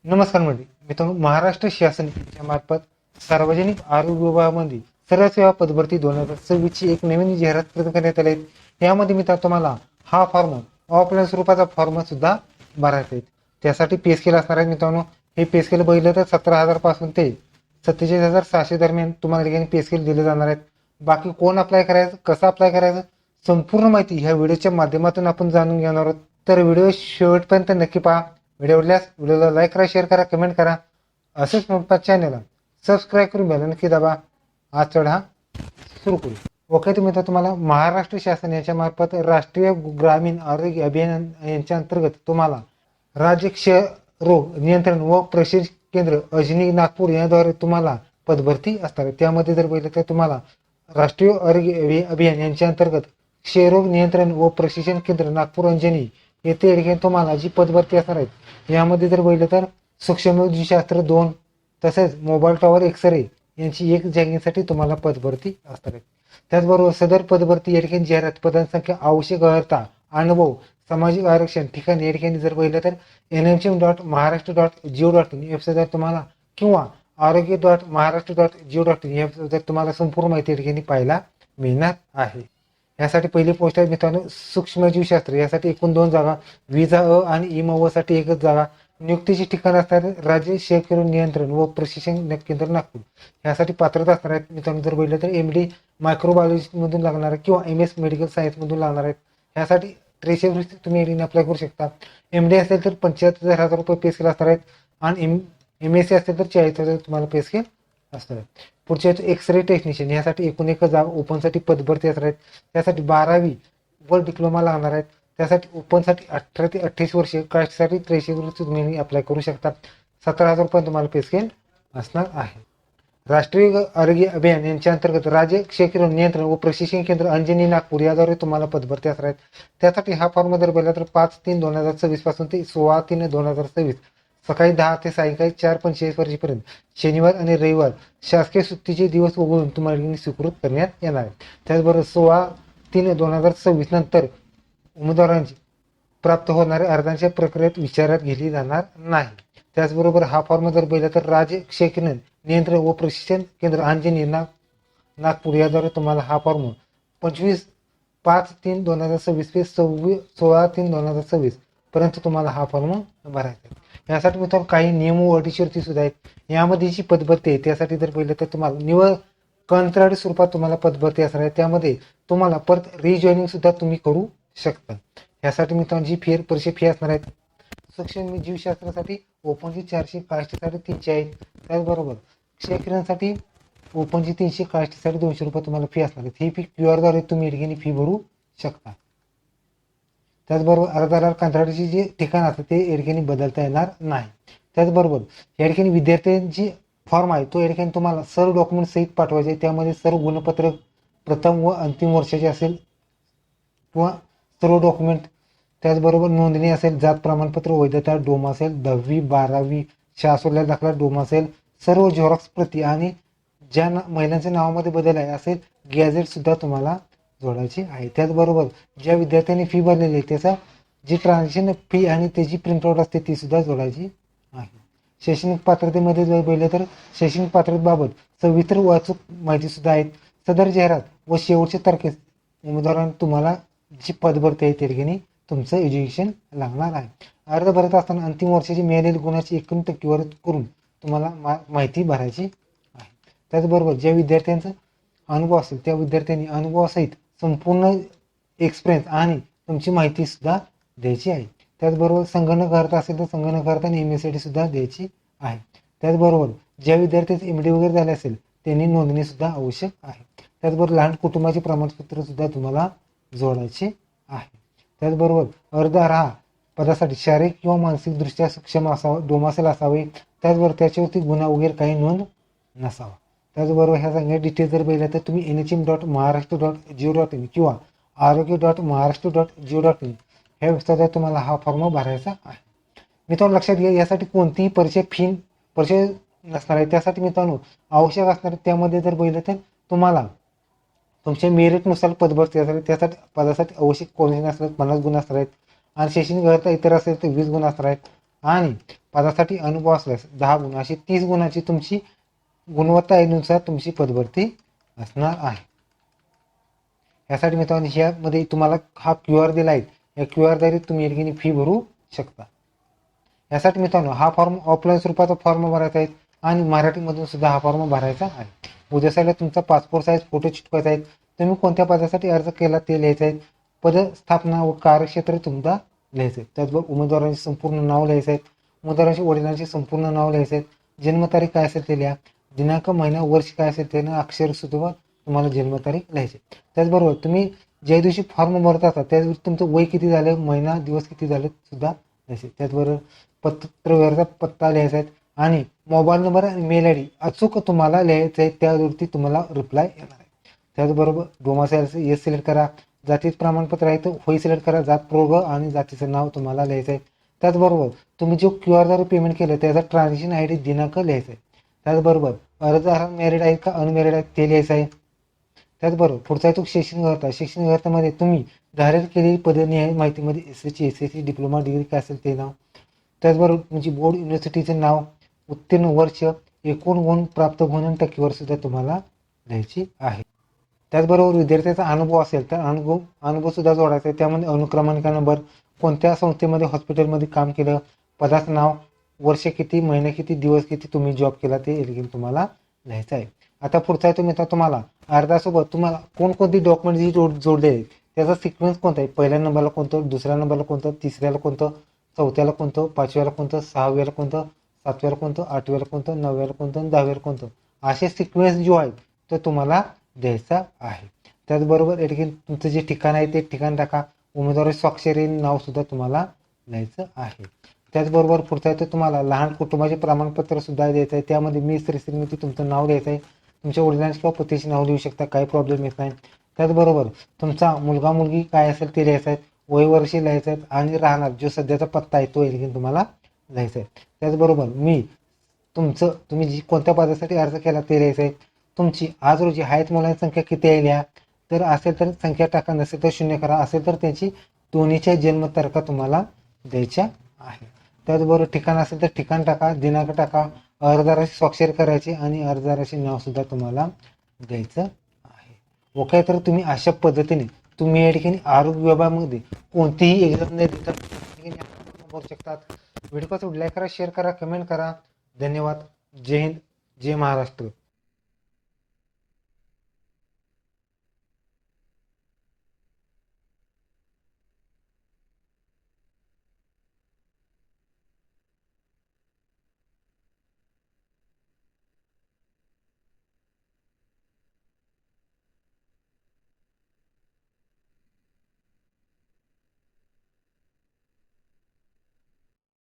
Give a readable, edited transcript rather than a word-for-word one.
नमस्कार मंडळी, मित्रांनो, महाराष्ट्र शासनाच्या मार्फत सार्वजनिक आरोग्य विभागामध्ये सर्व सेवा पदभरती 2026 ची एक नवीन जाहिरात प्रसिद्ध करण्यात आली आहे. यामध्ये मित्रांनो तुम्हाला हा फॉर्म ऑफलाईन स्वरूपाचा फॉर्म सुद्धा भरायचा आहे. त्यासाठी पे स्केल असणार आहे. मित्रांनो, हे पे स्केल बघितलं तर 17,000 पासून ते 47,600 दरम्यान तुम्हाला ठिकाणी पे स्केल दिले जाणार आहेत. बाकी कोण अप्लाय करायचं, कसं अप्लाय करायचं, संपूर्ण माहिती ह्या व्हिडिओच्या माध्यमातून आपण जाणून घेणार आहोत. तर व्हिडिओ शेवटपर्यंत नक्की पहा. व्हिडिओ आवडल्यास व्हिडिओला लाईक करा, शेअर करा, कमेंट करा. असेच मोठ्या चॅनलला सबस्क्राईब करून बेल नक्की दाबा. आज चढा सुरू करू. ओके, तुम्ही तर तुम्हाला महाराष्ट्र शासन याच्या मार्फत राष्ट्रीय ग्रामीण आरोग्य अभियान यांच्या अंतर्गत तुम्हाला राज्य क्षय रोग नियंत्रण व प्रशिक्षण केंद्र अजनी नागपूर याद्वारे तुम्हाला पदभरती असणार आहे. त्यामध्ये जर बघितलं तर तुम्हाला राष्ट्रीय आरोग्य अभियान यांच्या अंतर्गत क्षयरोग नियंत्रण व प्रशिक्षण केंद्र नागपूर अंजनी येथे ठिकाणी तुम्हाला जी पदभरती असणार आहेत यामध्ये जर बघितलं तर सूक्ष्मजीवशास्त्र 2 तसेच मोबाईल टॉवर एक्सरे यांची एक जागेसाठी तुम्हाला पदभरती असणार आहे. त्याचबरोबर सदर पदभरती या ठिकाणी जाहिरात पदांसंख्या आवश्यक अर्हता अनुभव सामाजिक आरक्षण ठिकाणी या ठिकाणी जर बघितलं तर nhm.महाराष्ट्र.go.in वेबसाईटवर तुम्हाला किंवा आरोग्य.महाराष्ट्र.go.in या वेबसाईटवर तुम्हाला संपूर्ण माहिती या ठिकाणी पाहायला मिळणार आहे. यासाठी पहिली पोस्ट आहे मित्रांनो सूक्ष्मजीवशास्त्र, यासाठी एकूण 2 जागा, विजा अ आणि इम साठी एकच जागा. नियुक्तीची ठिकाण असणार राज्य क्षयरोग नियंत्रण व प्रशिक्षण केंद्र नागपूर. यासाठी पात्रता असणार आहेत मित्रांनो जर बघितलं तर MD मायक्रोबायोलॉजी मधून लागणार आहे किंवा MS मेडिकल सायन्स मधून लागणार आहेत. यासाठी 63 तुम्ही अप्लाय करू शकता. MD असेल तर 75,000 रुपये पे स्केल असणार आहेत आणि MSc असेल तर 40,000 तुम्हाला पे स्केल असणार आहे. पुढचे एक्सरे टेक्निशियन, यासाठी एकूण एकच जागा ओपनसाठी पदभरती असणार आहेत. त्यासाठी 12वी व डिप्लोमा लागणार आहेत. त्यासाठी ओपनसाठी 18 ते 28 वर्षे, कास्टसाठी 83 वर्ष तुम्ही अप्लाय करू शकता. 17,000 रुपये तुम्हाला पे स्केल असणार आहे. राष्ट्रीय आरोग्य अभियान यांच्या अंतर्गत राज्य क्षयरोग नियंत्रण व प्रशिक्षण केंद्र अंजनी नागपूर याद्वारे तुम्हाला पदभरती असणार आहेत. त्यासाठी हा फॉर्म जर भरला तर 5/3/2026 पासून ते 16/3/2026 सकाळी 10 ते सायंकाळी 4:45 वाजेपर्यंत शनिवार आणि रविवार शासकीय सुट्टीचे दिवस वगळून तुम्हाला स्वीकृत करण्यात येणार आहे. त्याचबरोबर 16/3/2026 नंतर उमेदवारांची प्राप्त होणाऱ्या अर्जांच्या प्रक्रियेत विचारात घेतली जाणार नाही. त्याचबरोबर हा फॉर्म जर पाहिला तर राज्य क्षयरोग नियंत्रण व प्रशिक्षण केंद्र अंजनी नागपूर याद्वारे तुम्हाला हा फॉर्म 25/5/3/2026 ते 16/3/2026 पर्यंत तुम्हाला हा फॉर्म भरायचा आहे. यासाठी मित्रांनो काही नियम व अटी शर्ती सुद्धा आहेत. यामध्ये जी पदभरती आहे त्यासाठी जर पाहिलं तर तुम्हाला निवड कंत्राटी स्वरूपात तुम्हाला पदभरती असणार आहे. त्यामध्ये तुम्हाला परत रिजॉईनिंग सुद्धा तुम्ही करू शकता. यासाठी मित्रांनो जी परीक्षा फी असणार आहेत सूक्ष्म जीवशास्त्रासाठी ओपनची 400, कास्टसाठी 300 आहेत. त्याचबरोबर क्षयकिरणसाठी ओपनची 300, कास्टसाठी 200 रुपये तुम्हाला फी असणार आहे. ही फी QR द्वारे तुम्ही या ठिकाणी फी भरू शकता. त्याचबरोबर अर्जदार कंत्राटीचे जे ठिकाण असतं ते या ठिकाणी बदलता येणार नाही. त्याचबरोबर या ठिकाणी विद्यार्थ्यांची फॉर्म आहे तो या ठिकाणी तुम्हाला सर्व डॉक्युमेंट सहित पाठवायचे. त्यामध्ये सर्व गुणपत्रक प्रथम व अंतिम वर्षाचे असेल किंवा सर्व डॉक्युमेंट, त्याचबरोबर नोंदणी असेल, जात प्रमाणपत्र, वैधता, डोम असेल, 10वी 12वी शासवल्या दाखला डोम असेल, सर्व झेरॉक्स प्रती आणि ज्या महिलांच्या नावामध्ये बदल आहे असेल गॅझेट सुद्धा तुम्हाला जोडायची आहे. त्याचबरोबर ज्या विद्यार्थ्यांनी फी भरलेली आहे त्याचा जी ट्रान्झॅक्शन फी आणि त्याची प्रिंटआउट असते ती सुद्धा जोडायची आहे. शैक्षणिक पात्रतेमध्ये जर पाहिलं तर शैक्षणिक पात्रतेबाबत सविस्तर वाचूक माहिती सुद्धा आहेत. सदर जाहिरात व शेवटच्या तारखेस उमेदवारांना तुम्हाला जी पदभरती आहे त्या ठिकाणी तुमचं एज्युकेशन लागणार आहे. अर्ज भरत असताना अंतिम वर्षाची मिळालेली गुणाची 91 टक्केवारी करून तुम्हाला माहिती भरायची आहे. त्याचबरोबर ज्या विद्यार्थ्यांचा अनुभव असेल त्या विद्यार्थ्यांनी अनुभवासहित संपूर्ण एक्सपिरियन्स आणि तुमची माहिती सुद्धा द्यायची आहे. त्याचबरोबर संगणक अर्थ असेल तर संगणक अर्थ आणि MSc सुद्धा द्यायची आहे. त्याचबरोबर ज्या विद्यार्थ्यांचे MD वगैरे झाले असेल त्यांनी नोंदणी सुद्धा आवश्यक आहे. त्याचबरोबर लहान कुटुंबाचे प्रमाणपत्र सुद्धा तुम्हाला जोडायचे आहे. त्याचबरोबर अर्जदार हा पदासाठी शारीरिक किंवा मानसिक दृष्ट्या सक्षम असावा, डोमासेल असावे. त्याचबरोबर त्याच्यावरती गुन्हा वगैरे काही नोंद नसावा. त्याचबरोबर ह्या सगळ्या डिटेल्स जर पाहिल्या तर तुम्ही nhm.महाराष्ट्र.go.in किंवा आरोग्य.महाराष्ट्र.go.in ह्या वेबसाईटवर तुम्हाला हा फॉर्म भरायचा आहे. मित्रांनो लक्षात घ्या यासाठी कोणतीही परीक्षा नसणार आहे. त्यासाठी मित्रांनो आवश्यक असणार त्यामध्ये जर पाहिलं तर तुम्हाला तुमच्या मेरिटनुसार पदभरती असणार. त्यासाठी पदासाठी आवश्यक क्वालिफिकेशन असणार 50 गुण असणार आहेत आणि शैक्षणिक अर्हता इतर असेल तर 20 गुण असणार आहेत आणि पदासाठी अनुभव असल्यास 10 गुण, अशी 30 गुणाची तुमची गुणवत्तेनुसार तुमची पदभरती असणार आहे. यासाठी मित्रांनो ह्यामध्ये तुम्हाला हा QR दिला आहे, या QR द्वारे तुम्ही या ठिकाणी फी भरू शकता. यासाठी मित्रांनो हा फॉर्म ऑफलाईन स्वरूपाचा फॉर्म भरायचा आहे आणि मराठीमधून सुद्धा हा फॉर्म भरायचा आहे. उद्या साईडला तुमचा पासपोर्ट साईज फोटो चिटकवायचा आहे. तुम्ही कोणत्या पदासाठी अर्ज केला ते लिहायचं आहे. पद स्थापना व कार्यक्षेत्र तुमचा लिहायचं आहे. त्याचबरोबर उमेदवारांचे संपूर्ण नाव लिहायचं आहे. उमेदवारांच्या वडिलांचे संपूर्ण नाव लिहायचं आहे. जन्मतारीख काय असेल ते लिहा. दिनांक, महिना, वर्ष काय असेल ते अक्षर सुद्धा तुम्हाला जन्मतारीख लिहायची. त्याचबरोबर तुम्ही ज्या दिवशी फॉर्म भरत असता त्या दिवशी तुमचं वय किती झालं, महिना, दिवस किती झाले सुद्धा लिहायचे. त्याचबरोबर पत्रव्यवहाराचा पत्ता लिहायचा आहे आणि मोबाईल नंबर आणि मेल आय डी अचूक तुम्हाला लिहायचं आहे. त्यावरती तुम्हाला रिप्लाय येणार आहे. त्याचबरोबर डोमासाईल येस सिलेक्ट करा. जातीचं प्रमाणपत्र आहे तर होय सिलेक्ट करा. जात प्रवर्ग आणि जातीचं नाव तुम्हाला लिहायचं आहे. त्याचबरोबर तुम्ही जो QR द्वारे पेमेंट केलं त्याचा ट्रान्झॅक्शन ID दिनांक लिहायचा आहे. त्याचबरोबर अर्जदार मॅरिड आहे का अनमॅरिड आहे ते लिहायचं आहे. त्याचबरोबर पुढचा आहे तो शैक्षणिक अर्हता. शैक्षणिक अर्हतेमध्ये तुम्ही जाहीर केलेली पदनिहाय माहितीमध्ये SSC डिप्लोमा डिग्री काय असेल ते नाव. त्याचबरोबर तुमची बोर्ड युनिव्हर्सिटीचे नाव, उत्तीर्ण वर्ष, एकूण गुण, प्राप्त गुण आणि टक्केवारी सुद्धा तुम्हाला लिहायची आहे. त्याचबरोबर विद्यार्थ्याचा अनुभव असेल तर अनुभव सुद्धा जोडायचा आहे. त्यामध्ये अनुक्रमांका नंबर, कोणत्या संस्थेमध्ये हॉस्पिटलमध्ये काम केलं, पदाचं नाव, वर्ष किती, महिने किती, दिवस किती तुम्ही जॉब केला ते तुम्हाला लिहायचं आहे. आता पुढचा आहे तो मित्र तुम्हाला अर्जासोबत तुम्हाला कोणकोणती डॉक्युमेंट जोडले आहेत त्याचा सिक्वेन्स कोणता आहे. पहिल्या नंबरला कोणतं, दुसऱ्या नंबरला कोणतं, तिसऱ्याला कोणतं, चौथ्याला कोणतं, पाचव्याला कोणतं, सहाव्याला कोणतं, सातव्याला कोणतं, आठव्याला कोणतं, नवव्याला कोणतं आणि 10व्याला कोणतं, असे सिक्वेन्स जो आहे तो तुम्हाला द्यायचा आहे. त्याचबरोबर या ठिकाणी तुमचं जे ठिकाण आहे ते ठिकाण टाका. उमेदवारी स्वाक्षरी नाव सुद्धा तुम्हाला लिहायचं आहे. त्याचबरोबर पुढचा आहे तर तुम्हाला लहान कुटुंबाचे प्रमाणपत्र सुद्धा द्यायचं आहे. त्यामध्ये मी श्रीमती तुमचं नाव द्यायचं आहे. तुमच्या वडिलांचे किंवा पतीचे नाव लिहू शकता, काही प्रॉब्लेम येत नाही. त्याचबरोबर तुमचा मुलगा मुलगी काय असेल ते लिहायचं आहे. वय वर्ष लिहायचं आहे आणि राहणार जो सध्याचा पत्ता आहे तो तुम्हाला लिहायचा आहे. त्याचबरोबर तुम्ही जी कोणत्या पदासाठी अर्ज केला ते लिहायचं आहे. तुमची आज रोजी आहेत मुलांची संख्या किती आहे लिहा. तर असेल तर संख्या टाका, नसेल तर 0 करा. असेल तर त्यांची दोन्हीच्या जन्मतारखा तुम्हाला द्यायच्या आहे. त्याचबरोबर ठिकाण असेल तर ठिकाण टाका, दिनांक टाका, अर्जदाराची स्वाक्षरी करायची आणि अर्जदाराचे नाव सुद्धा तुम्हाला द्यायचं आहे. ओके, तर तुम्ही अशा पद्धतीने तुम्ही या ठिकाणी आरोग्य विभागामध्ये कोणतीही एक्झाम नाही देता भरू शकतात. व्हिडिओ कसं लाईक करा, शेअर करा, कमेंट करा. धन्यवाद. जय हिंद, जय महाराष्ट्र.